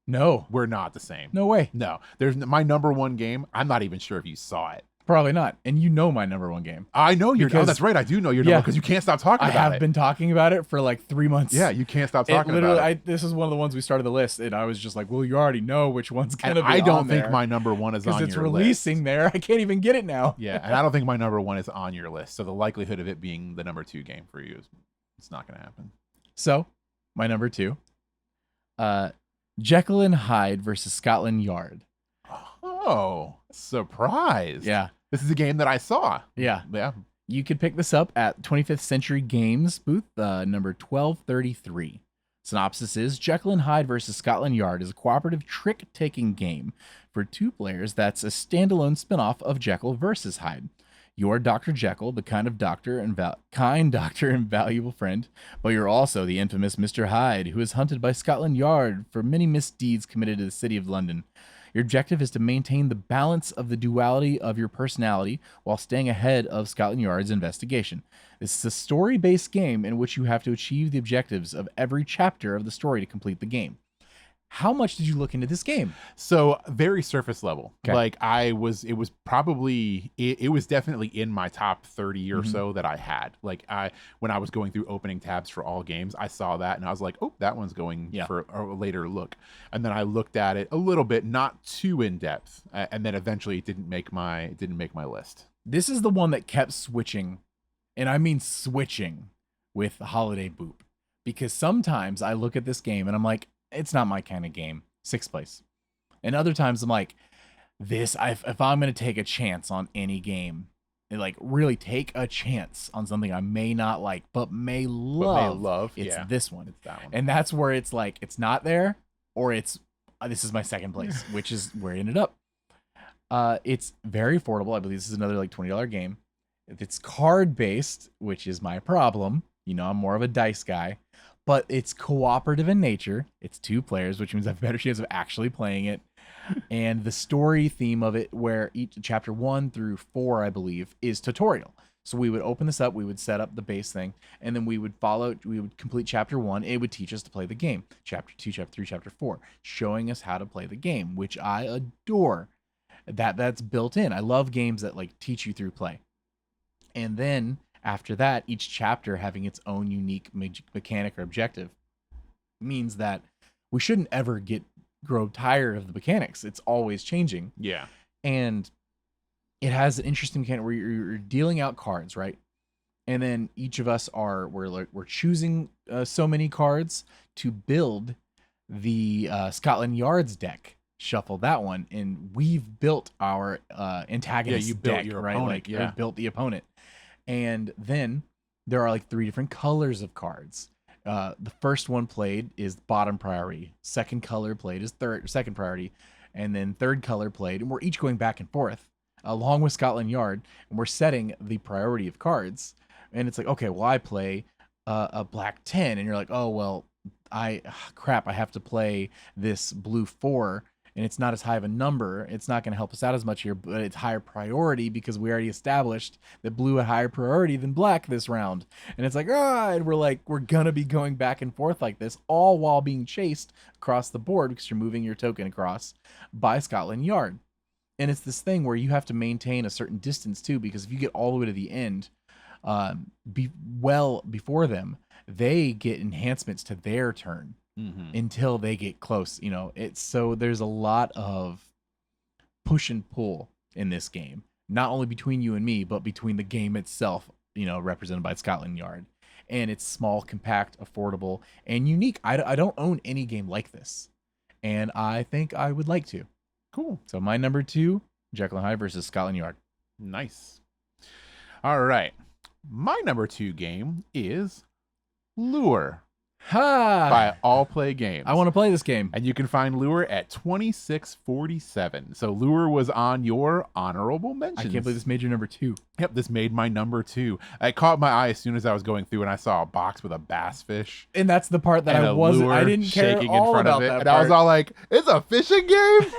No, we're not the same. No way. No, there's my number 1 game. I'm not even sure if you saw it. Probably not. And my number 1 game. I know you're. Oh, that's right. I do know your number because you can't stop talking about it. I have been talking about it for like 3 months. Yeah, you can't stop talking about it. This is one of the ones we started the list, and I was just like, well, you already know which one's gonna be. I don't think my number 1 is on your list. Because it's releasing there. I can't even get it now. Yeah, and I don't think my number 1 is on your list. So the likelihood of it being the number 2 game for you it's not gonna happen. So, my number 2, Jekyll and Hyde versus Scotland Yard. Oh, surprise. Yeah. This is a game that I saw. Yeah. Yeah. You could pick this up at 25th Century Games booth, number 1233. Synopsis is Jekyll and Hyde versus Scotland Yard is a cooperative trick-taking game for 2 players that's a standalone spin-off of Jekyll versus Hyde. You're Dr. Jekyll, the kind doctor and valuable friend, but you're also the infamous Mr. Hyde, who is hunted by Scotland Yard for many misdeeds committed to the City of London. Your objective is to maintain the balance of the duality of your personality while staying ahead of Scotland Yard's investigation. This is a story-based game in which you have to achieve the objectives of every chapter of the story to complete the game. How much did you look into this game? So very surface level. Okay. Like it was definitely in my top 30 or so that I had. Like when I was going through opening tabs for all games, I saw that and I was like, oh, that one's going for a later look. And then I looked at it a little bit, not too in depth. And then eventually it didn't make my list. This is the one that kept switching. And I mean switching with Holiday Boop. Because sometimes I look at this game and I'm like, it's not my kind of game. 6th place. And other times I'm like, if I'm going to take a chance on any game, like really take a chance on something I may not like, but may love, it's this one. It's that one. And that's where it's like, it's not there, or this is my 2nd place, which is where it ended up. It's very affordable. I believe this is another like $20 game. If it's card based, which is my problem, I'm more of a dice guy. But it's cooperative in nature. It's 2 players, which means I have a better chance of actually playing it. And the story theme of it, where each chapter 1 through 4, I believe, is tutorial. So we would open this up, we would set up the base thing, and then we would complete chapter 1. It would teach us to play the game. Chapter 2, chapter 3, chapter 4, showing us how to play the game, which I adore. That's built in. I love games that like teach you through play. And then after that, each chapter having its own unique mechanic or objective means that we shouldn't ever grow tired of the mechanics. It's always changing. Yeah. And it has an interesting mechanic where you're dealing out cards, right? And then each of us we're choosing so many cards to build the Scotland Yard's deck. Shuffle that one, and we've built our antagonist. You built deck, your right? opponent. Like Yeah. we built the opponent. And then there are like 3 different colors of cards. The first one played is bottom priority. Second color played is second priority, and then third color played. And we're each going back and forth along with Scotland Yard, and we're setting the priority of cards. And it's like, okay, well, I play a black 10, and you're like, oh well, I have to play this blue 4. And it's not as high of a number. It's not going to help us out as much here, but it's higher priority because we already established that blue had higher priority than black this round. And it's like, and we're going to be going back and forth like this, all while being chased across the board because you're moving your token across by Scotland Yard. And it's this thing where you have to maintain a certain distance too, because if you get all the way to the end, before them, they get enhancements to their turn. Mm-hmm. Until they get close, it's so there's a lot of push and pull in this game, not only between you and me, but between the game itself, represented by Scotland Yard. And it's small, compact, affordable, and unique. I don't own any game like this, and I think I would like to. Cool. So my number 2, Jekyll and Hyde versus Scotland Yard. Nice. All right, my number 2 game is Lure. By All Play Games. I want to play this game. And you can find Lure at 2647. So Lure was on your honorable mentions. I can't believe this made your number 2. Yep, this made my number 2. It caught my eye as soon as I was going through, and I saw a box with a bass fish. And that's the part that I didn't care shaking all in front about of it. that And part. I was all like, it's a fishing game?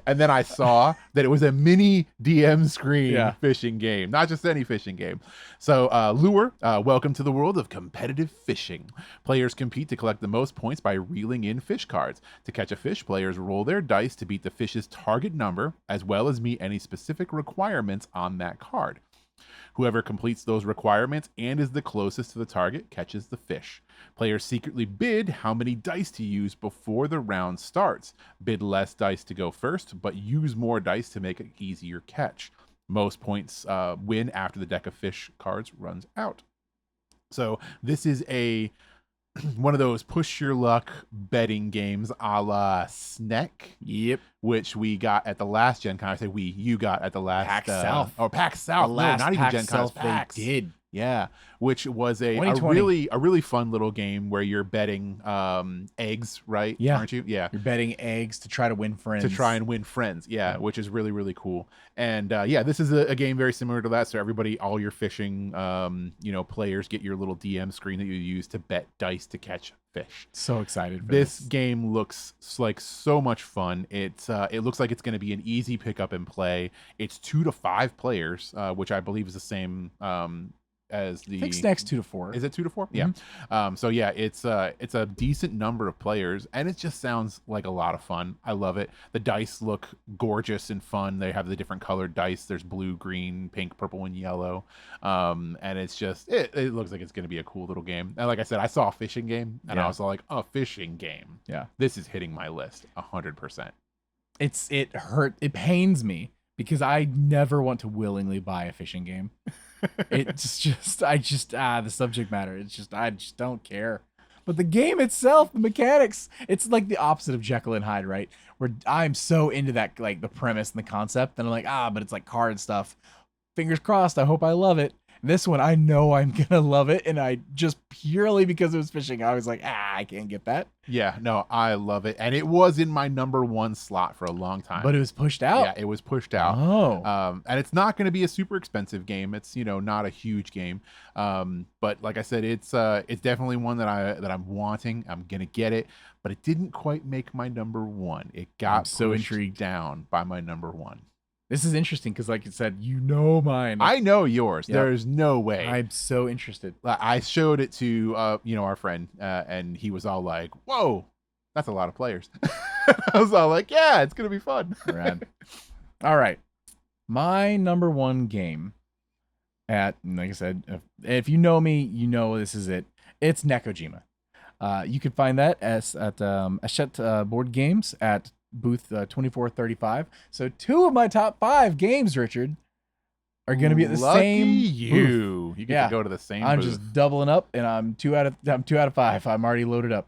And then I saw that it was a mini DM screen fishing game, not just any fishing game. So Lure, welcome to the world of competitive fishing. Players compete to collect the most points by reeling in fish cards. To catch a fish, players roll their dice to beat the fish's target number, as well as meet any specific requirements on that card. Whoever completes those requirements and is the closest to the target catches the fish. Players secretly bid how many dice to use before the round starts. Bid less dice to go first, but use more dice to make an easier catch. Most points win after the deck of fish cards runs out. So this is one of those push your luck betting games a la Sneck. Yep. Which we got at the last Gen Con. I say you got at the last PAX South. Or PAX South. The last not even PAX Gen Con. South PAX. they did. Yeah, which was a 2020. really fun little game where you're betting eggs, right? Yeah. Aren't you? Yeah. You're betting eggs to try to win friends. To try and win friends. Yeah, which is really, really cool. And this is a game very similar to that. So everybody, all your fishing players get your little DM screen that you use to bet dice to catch fish. So excited for this game looks like so much fun. It looks like it's going to be an easy pick up and play. It's 2 to 5 players, which I believe is the same as the I think Snack's 2 to 4. Is it 2 to 4? Mm-hmm. Yeah. So yeah, it's a decent number of players, and it just sounds like a lot of fun. I love it. The dice look gorgeous and fun. They have the different colored dice. There's blue, green, pink, purple, and yellow. And it's just it looks like it's going to be a cool little game. And like I said, I saw a fishing game, and I was like, a fishing game. Yeah. This is hitting my list 100%. It pains me because I never want to willingly buy a fishing game. The subject matter. I just don't care. But the game itself, the mechanics, it's like the opposite of Jekyll and Hyde, right? Where I'm so into that, like the premise and the concept, and I'm like, but it's like card stuff. Fingers crossed. I hope I love it. This one, I know I'm gonna love it, and I just purely because it was fishing, I was like, I can't get that. Yeah, no, I love it, and it was in my number 1 slot for a long time. But it was pushed out. Yeah, it was pushed out. Oh, And it's not going to be a super expensive game. It's not a huge game. But like I said, it's definitely one that I'm wanting. I'm gonna get it, but it didn't quite make my number 1. It got so pushed intrigued. down by my number 1. This is interesting because, like you said, mine. I know yours. Yep. There's no way. I'm so interested. I showed it to our friend, and he was all like, "Whoa, that's a lot of players." I was all like, "Yeah, it's gonna be fun." Rad. All right, my number 1 game like I said, if you know me, you know this is it. It's Nekojima. You can find that at Hachette Board Games at booth 2435. So 2 of my top 5 games, Richard, are going to be at the Lucky same you. booth. You get to go to the same I'm booth. just doubling up, and I'm 2 out of 5. I'm already loaded up.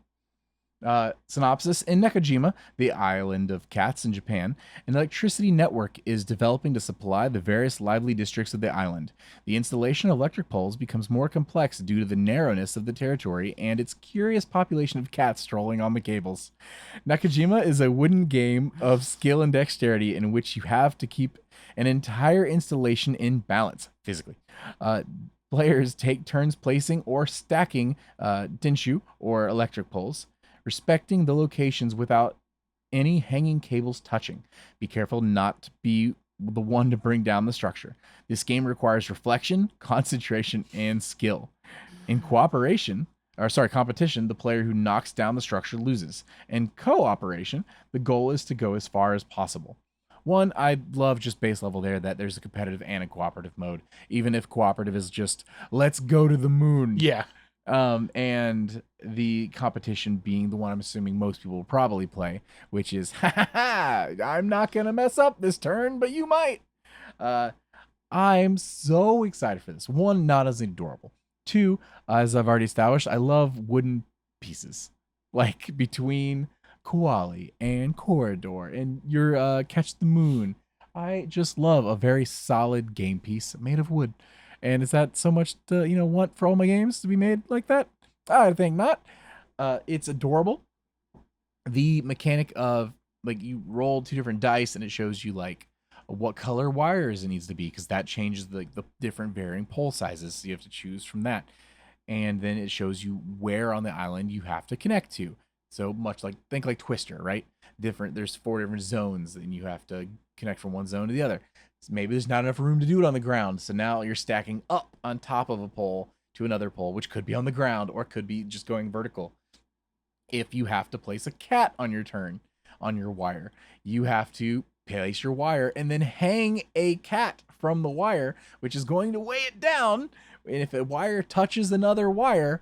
Synopsis: in Nekojima, the island of cats in Japan, an electricity network is developing to supply the various lively districts of the island. The installation of electric poles becomes more complex due to the narrowness of the territory and its curious population of cats strolling on the cables. Nekojima is a wooden game of skill and dexterity in which you have to keep an entire installation in balance physically. Players take turns placing or stacking denshu, or electric poles, respecting the locations without any hanging cables touching. Be careful not to be the one to bring down the structure. This game requires reflection, concentration, and skill. In competition, the player who knocks down the structure loses. In cooperation, the goal is to go as far as possible. One, I love just base level there that there's a competitive and a cooperative mode, even if cooperative is just, let's go to the moon. Yeah. And the competition being the one I'm assuming most people will probably play, which is, I'm not going to mess up this turn, but you might. I'm so excited for this. 1, not as adorable. 2, as I've already established, I love wooden pieces. Like between Koali and Corridor and your Catch the Moon. I just love a very solid game piece made of wood. And is that so much to, want for all my games to be made like that? I think not. It's adorable. The mechanic of, like, you roll 2 different dice and it shows you, like, what color wires it needs to be, because that changes the different varying pole sizes. So you have to choose from that. And then it shows you where on the island you have to connect to. So much like, think like Twister, right? There's 4 different zones and you have to connect from one zone to the other. Maybe there's not enough room to do it on the ground. So now you're stacking up on top of a pole to another pole, which could be on the ground or could be just going vertical. If you have to place a cat on your turn on your wire, you have to place your wire and then hang a cat from the wire, which is going to weigh it down. And if a wire touches another wire,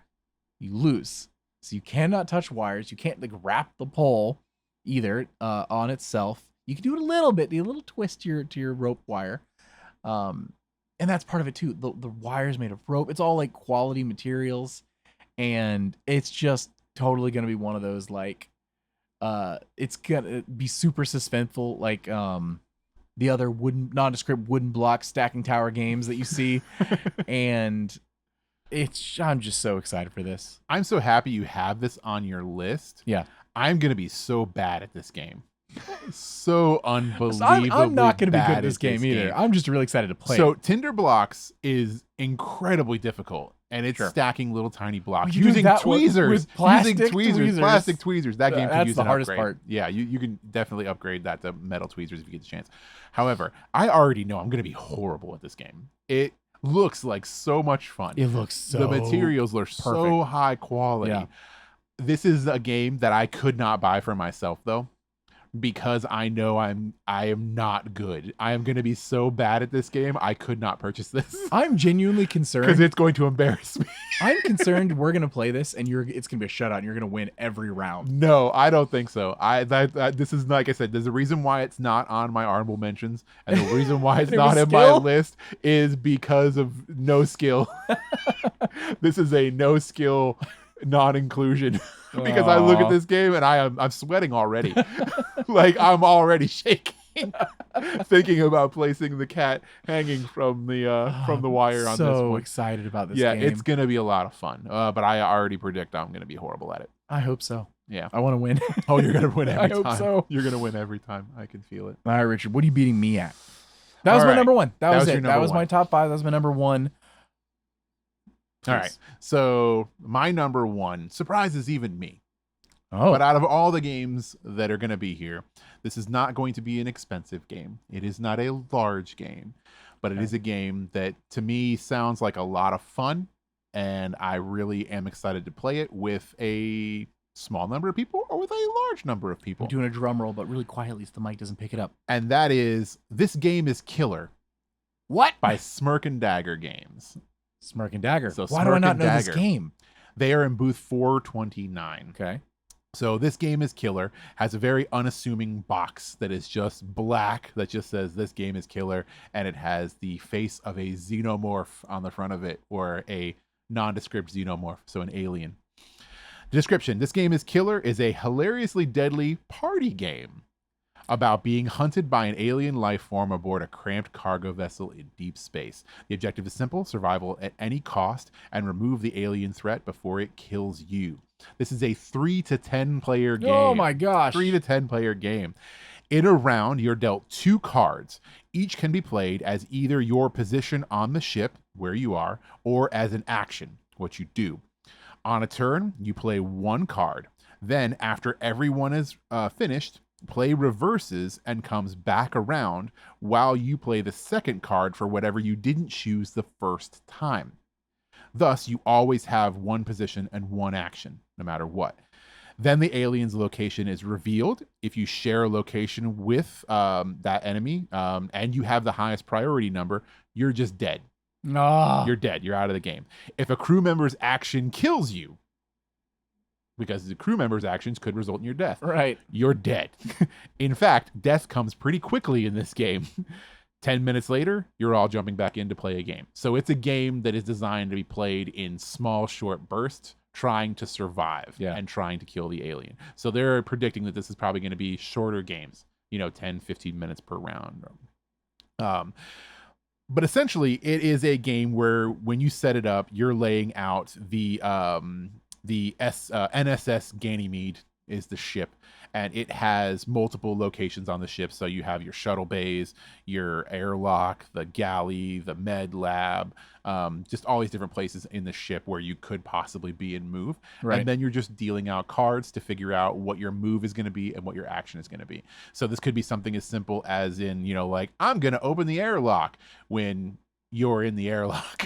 you lose. So you cannot touch wires. You can't wrap the pole either on itself. You can do it a little bit, do a little twist to your rope wire. And that's part of it too. The wire's made of rope. It's all like quality materials. And it's just totally going to be one of those, like, it's going to be super suspenseful, like the other nondescript wooden block stacking tower games that you see. And I'm just so excited for this. I'm so happy you have this on your list. Yeah. I'm going to be so bad at this game. So unbelievably I'm not going to be good bad at this game either. I'm just really excited to play So it. Tinder Blocks is incredibly difficult, and it's stacking little tiny blocks You using that tweezers. with plastic tweezers. Plastic tweezers. That game can That's use the an hardest upgrade. part. Yeah, you can definitely upgrade that to metal tweezers if you get the chance. However, I already know I'm going to be horrible at this game. It looks like so much fun. It looks so the materials are so perfect. high quality. Yeah. This is a game that I could not buy for myself though, because I know I am not good. I am going to be so bad at this game. I could not purchase this. I'm genuinely concerned Because it's going to embarrass me. I'm concerned we're going to play this and it's going to be a shutout and you're going to win every round. No, I don't think so. This is, like I said, there's a reason why it's not on my honorable mentions, and the reason why it's not in my list is because of no skill. This is a no skill non-inclusion. Because I look at this game and I'm sweating already. Like, I'm already shaking. thinking about placing the cat hanging from the wire on this So one. excited about this Yeah, game. it's gonna be a lot of fun. But I already predict I'm gonna be horrible at it. I hope so. Yeah. I want to win. Oh, you're gonna win every I hope time. so. You're gonna win every time. I can feel it. All right, Richard, what are you beating me at? That was All my right. number one. That was your it. That number was my one. top 5. That was my number one. All right. So my number one surprises even me. Oh, But out of all the games that are going to be here, this is not going to be an expensive game. It is not a large game, but it is a game that to me sounds like a lot of fun. And I really am excited to play it with a small number of people or with a large number of people. I'm doing a drum roll, but really quietly so the mic doesn't pick it up. And that is This Game is Killer. What? By Smirk and Dagger Games. Smirk and Dagger. So Why do I Smirk not and know this Dagger. game? They are in booth 429. Okay. So This Game is Killer has a very unassuming box that is just black that just says This Game is Killer, and it has the face of a xenomorph on the front of it, or a nondescript xenomorph, so an alien. Description: This Game is Killer is a hilariously deadly party game about being hunted by an alien life form aboard a cramped cargo vessel in deep space. The objective is simple: survival at any cost and remove the alien threat before it kills you. This is a 3 to 10 player game. Oh my gosh. 3 to 10 player game. In a round, you're dealt 2 cards. Each can be played as either your position on the ship, where you are, or as an action, what you do. On a turn, you play 1 card. Then, after everyone is finished, play reverses and comes back around while you play the second card for whatever you didn't choose the first time. Thus, you always have 1 position and 1 action, no matter what. Then the alien's location is revealed. If you share a location with that enemy and you have the highest priority number, you're just dead. No. You're dead. You're out of the game. If a crew member's action kills you, because the crew member's actions could result in your death, Right. you're dead. In fact, death comes pretty quickly in this game. 10 minutes later, you're all jumping back in to play a game. So it's a game that is designed to be played in small, short bursts, trying to survive and trying to kill the alien. So they're predicting that this is probably going to be shorter games, 10, 15 minutes per round. But essentially, it is a game where when you set it up, you're laying out the NSS Ganymede is the ship, and it has multiple locations on the ship. So you have your shuttle bays, your airlock, the galley, the med lab, just all these different places in the ship where you could possibly be and move. Right. And then you're just dealing out cards to figure out what your move is going to be and what your action is going to be. So this could be something as simple as in, like, I'm going to open the airlock when you're in the airlock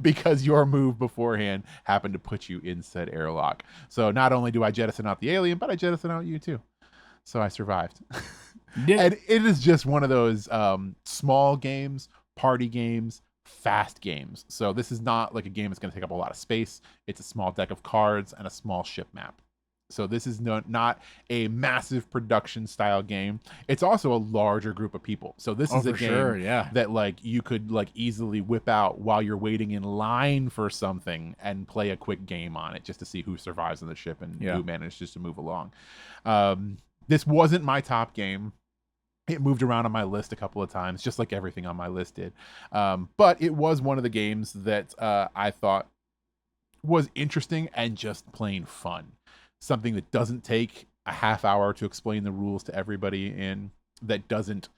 because your move beforehand happened to put you in said airlock. So not only do I jettison out the alien, but I jettison out you too. So I survived. And it is just one of those small games, party games, fast games. So this is not like a game that's going to take up a lot of space. It's a small deck of cards and a small ship map. So this is not a massive production style game. It's also a larger group of people. So this is a game that like you could like easily whip out while you're waiting in line for something and play a quick game on it just to see who survives on the ship and who manages to move along. This wasn't my top game. It moved around on my list a couple of times, just like everything on my list did. But it was one of the games that I thought was interesting and just plain fun. Something that doesn't take a half hour to explain the rules to everybody in, that doesn't,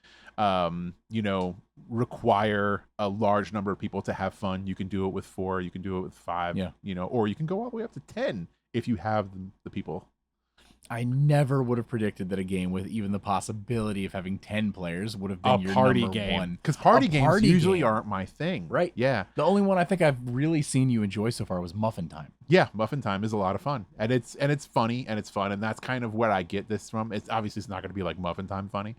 require a large number of people to have fun. You can do it with 4, you can do it with 5, or you can go all the way up to 10 if you have the people. I never would have predicted that a game with even the possibility of having 10 players would have been your party number game. one. Because party games usually aren't my thing. Right. Yeah. The only one I think I've really seen you enjoy so far was Muffin Time. Yeah, Muffin Time is a lot of fun. And it's funny and it's fun. And that's kind of where I get this from. It's obviously it's not going to be like Muffin Time funny.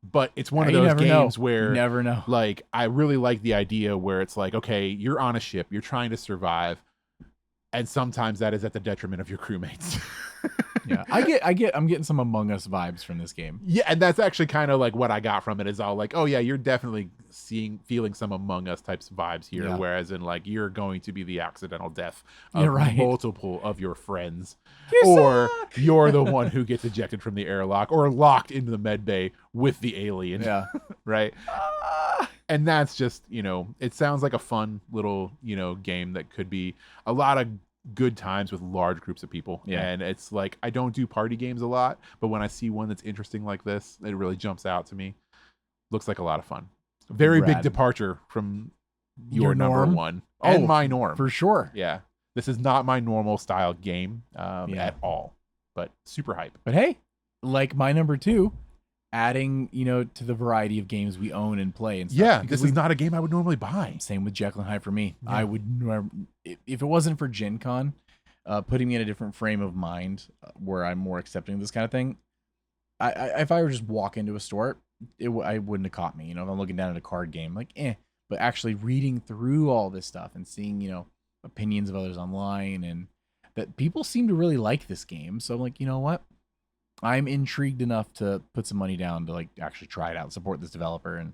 But it's one of those games where you never know. Like I really like the idea where it's like, okay, you're on a ship, you're trying to survive. And sometimes that is at the detriment of your crewmates. Yeah, I'm getting some Among Us vibes from this game. Yeah, and that's actually kind of like what I got from it is all like, oh yeah, you're definitely feeling some Among Us types of vibes here, Yeah. whereas in like you're going to be the accidental death You're of right. multiple of your friends, You or suck! you're the one who gets ejected from the airlock or locked into the med bay with the alien. Yeah. Right. And that's just, it sounds like a fun little, game that could be a lot of good times with large groups of people. Yeah. And it's like, I don't do party games a lot, but when I see one that's interesting like this, it really jumps out to me. Looks like a lot of fun. Very big Rad. departure from Your your number norm? one and my norm. For sure. Yeah. This is not my normal style game Yeah. at all, but super hype. But hey, like my number 2, adding, to the variety of games we own and play and stuff. Yeah, because this is not a game I would normally buy. Same with Jekyll and Hyde for me. Yeah. I would, if it wasn't for Gen Con, putting me in a different frame of mind where I'm more accepting of this kind of thing, if I were just walk into a store, I wouldn't have caught me. If I'm looking down at a card game, like, but actually reading through all this stuff and seeing, opinions of others online and that people seem to really like this game. So I'm like, you know what? I'm intrigued enough to put some money down to like actually try it out, support this developer, and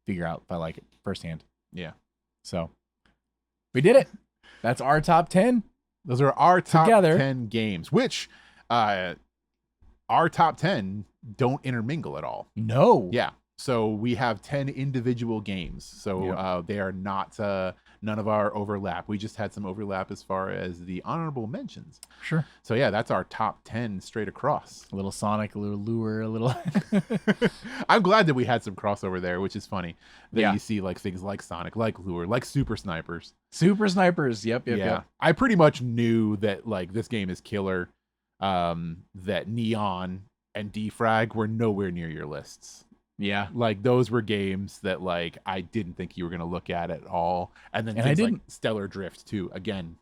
figure out if I like it firsthand. Yeah. So we did it. That's our top 10. Those are our top Together. 10 games, which our top 10 don't intermingle at all. No. Yeah. So we have 10 individual games. So Yep. they are not, none of our overlap. We just had some overlap as far as the honorable mentions. Sure. So yeah, that's our top 10 straight across. A little Sonic, a little Lure, a little. I'm glad that we had some crossover there, which is funny that Yeah. you see like things like Sonic, like Lure, like Super Snipers. Super Snipers. Yep. I pretty much knew that like this game is killer. That Neon and Defrag were nowhere near your lists. Yeah. Like those were games that like I didn't think you were gonna look at all. And then And I things like didn't. Stellar Drift too. Again,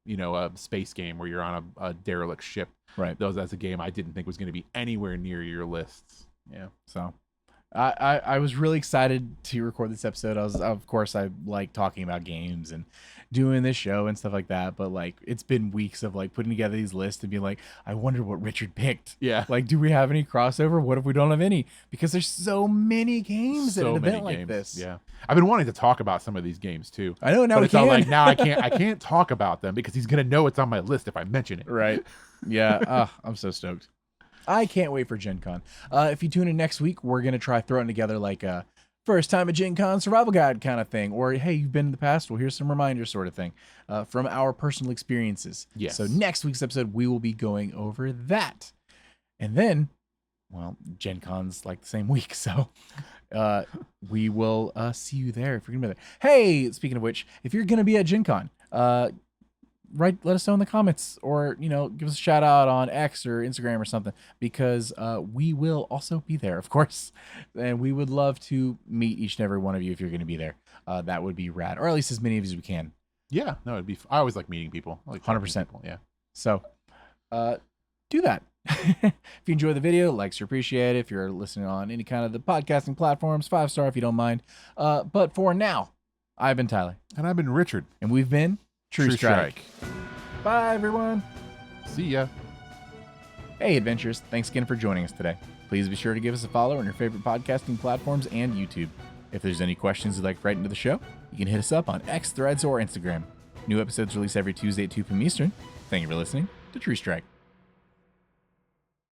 a space game where you're on a derelict ship. Right. That's a game I didn't think was gonna be anywhere near your lists. Yeah. So I was really excited to record this episode. Of course, I like talking about games and doing this show and stuff like that. But like, it's been weeks of like putting together these lists and being like, I wonder what Richard picked. Yeah. Like, do we have any crossover? What if we don't have any? Because there's so many games at an many event like this. Yeah. I've been wanting to talk about some of these games too. I know now But we it's all can. like now I can't talk about them because he's gonna know it's on my list if I mention it. Right. Yeah. I'm so stoked. I can't wait for Gen Con. If you tune in next week, we're going to try throwing together like a first time at Gen Con survival guide kind of thing. Or, hey, you've been in the past. Well, here's some reminders sort of thing from our personal experiences. Yes. So next week's episode, we will be going over that. And then, well, Gen Con's like the same week. So we will see you there if you're going to be there. Hey, speaking of which, if you're going to be at Gen Con, let us know in the comments or, give us a shout out on X or Instagram or something because we will also be there, of course. And we would love to meet each and every one of you if you're going to be there. That would be rad, or at least as many of you as we can. Yeah, no, it'd be. I always like meeting people. I like 100%. people, yeah. So do that. If you enjoy the video, likes are appreciated. If you're listening on any kind of the podcasting platforms, 5-star if you don't mind. But for now, I've been Tyler. And I've been Richard. And we've been True Strike. Bye, everyone. See ya. Hey, adventurers. Thanks again for joining us today. Please be sure to give us a follow on your favorite podcasting platforms and YouTube. If there's any questions you'd like to write into the show, you can hit us up on X, Threads, or Instagram. New episodes released every Tuesday at 2 p.m. Eastern. Thank you for listening to True Strike.